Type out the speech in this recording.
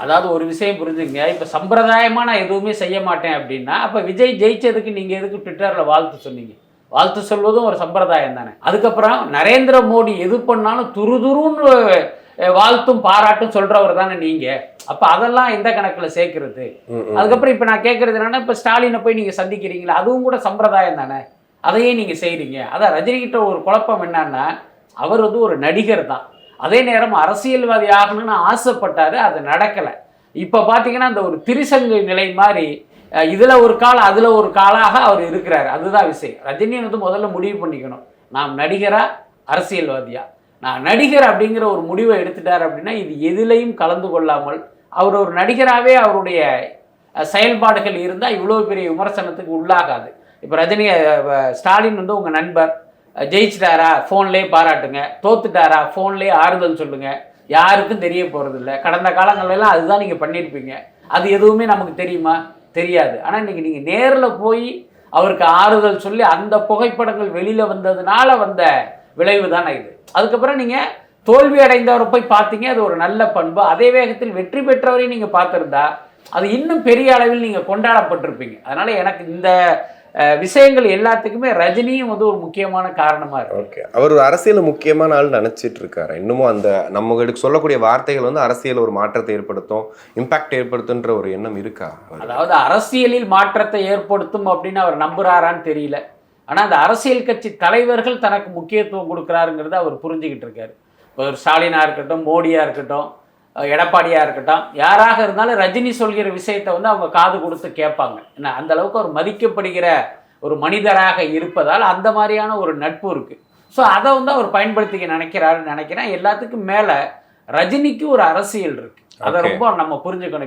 அதாவது ஒரு விஷயம் புரிஞ்சுங்க, இப்போ சம்பிரதாயமாக நான் எதுவுமே செய்ய மாட்டேன் அப்படின்னா, அப்போ விஜய் ஜெயிச்சதுக்கு நீங்கள் எதுக்கு ட்விட்டரில் வாழ்த்து சொன்னீங்க? வாழ்த்து சொல்வதும் ஒரு சம்பிரதாயம் தானே. அதுக்கப்புறம் நரேந்திர மோடி எது பண்ணாலும் துருதுருன்னு வாழ்த்தும் பாராட்டும் சொல்றவர் தானே நீங்க. அப்ப அதெல்லாம் எந்த கணக்குல சேர்க்கிறது? அதுக்கப்புறம் இப்ப நான் கேட்கறது என்னன்னா, இப்ப ஸ்டாலினை போய் நீங்க சந்திக்கிறீங்களா, அதுவும் கூட சம்பிரதாயம் தானே. அதையே நீங்க செய்றீங்க. அதான் ரஜினி கிட்ட ஒரு குழப்பம் என்னன்னா, அவர் வந்து ஒரு நடிகர் தான், அதே நேரம் அரசியல்வாதி ஆகணும்னு ஆசைப்பட்டாரு, அது நடக்கல. இப்ப பாத்தீங்கன்னா அந்த ஒரு திரிசங்கு நிலை மாதிரி இதுல ஒரு கால் அதுல ஒரு காலாக அவர் இருக்கிறார். அதுதான் விஷயம். ரஜினி வந்து முதல்ல முடிவு பண்ணிக்கணும், நாம் நடிகரா அரசியல்வாதியா. நான் நடிகர் அப்படிங்கிற ஒரு முடிவை எடுத்துட்டார் அப்படின்னா, இது எதிலையும் கலந்து கொள்ளாமல் அவர் ஒரு நடிகராகவே அவருடைய செயல்பாடுகள் இருந்தால் இவ்வளோ பெரிய விமர்சனத்துக்கு உள்ளாகாது. இப்போ ரஜினி ஸ்டாலின் வந்து உங்கள் நண்பர், ஜெயிச்சிட்டாரா ஃபோன்லேயே பாராட்டுங்க, தோத்துட்டாரா ஃபோன்லேயே ஆறுதல் சொல்லுங்கள், யாருக்கும் தெரிய போகிறதில்ல. கடந்த காலங்களெல்லாம் அதுதான் நீங்கள் பண்ணியிருப்பீங்க. அது எதுவுமே நமக்கு தெரியுமா? தெரியாது. ஆனால் இன்றைக்கி நீங்கள் நேரில் போய் அவருக்கு ஆறுதல் சொல்லி அந்த புகைப்படங்கள் வெளியில் வந்ததுனால வந்த விளைவு தானே இது. அதுக்கப்புறம் நீங்கள் தோல்வி அடைந்தவரை போய் பார்த்தீங்க, அது ஒரு நல்ல பண்பு. அதே வேகத்தில் வெற்றி பெற்றவரையும் நீங்கள் பார்த்துருந்தா அது இன்னும் பெரிய அளவில் நீங்கள் கொண்டாடப்பட்டிருப்பீங்க. அதனால் எனக்கு இந்த விஷயங்கள் எல்லாத்துக்குமே ரஜினியும் வந்து ஒரு முக்கியமான காரணமாக இருக்கு. ஓகே, அவர் ஒரு அரசியல் முக்கியமான ஆள் நினச்சிட்டு இருக்காரு இன்னமும். அந்த நம்மளுக்கு சொல்லக்கூடிய வார்த்தைகள் வந்து அரசியல் ஒரு மாற்றத்தை ஏற்படுத்தும், இம்பாக்ட் ஏற்படுத்துன்ற ஒரு எண்ணம் இருக்கா? அதாவது அரசியலில் மாற்றத்தை ஏற்படுத்தும் அப்படின்னு அவர் நம்புறாரான்னு தெரியல. ஆனால் அந்த அரசியல் கட்சி தலைவர்கள் தனக்கு முக்கியத்துவம் கொடுக்குறாருங்கிறத அவர் புரிஞ்சுக்கிட்டு இருக்காரு. இப்போ ஒரு ஸ்டாலினாக இருக்கட்டும், மோடியாக இருக்கட்டும், எடப்பாடியாக இருக்கட்டும், யாராக இருந்தாலும் ரஜினி சொல்கிற விஷயத்தை வந்து அவங்க காது கொடுத்து கேட்பாங்க. ஏன்னா அந்த அளவுக்கு அவர் மதிக்கப்படுகிற ஒரு மனிதராக இருப்பதால் அந்த மாதிரியான ஒரு நட்பு இருக்குது. ஸோ அதை வந்து அவர் பயன்படுத்திக்க நினைக்கிறாருன்னு நினைக்கிறேன். எல்லாத்துக்கும் மேலே ரஜினிக்கு ஒரு அரசியல் இருக்குது, அதை ரொம்ப நம்ம புரிஞ்சுக்கணும்.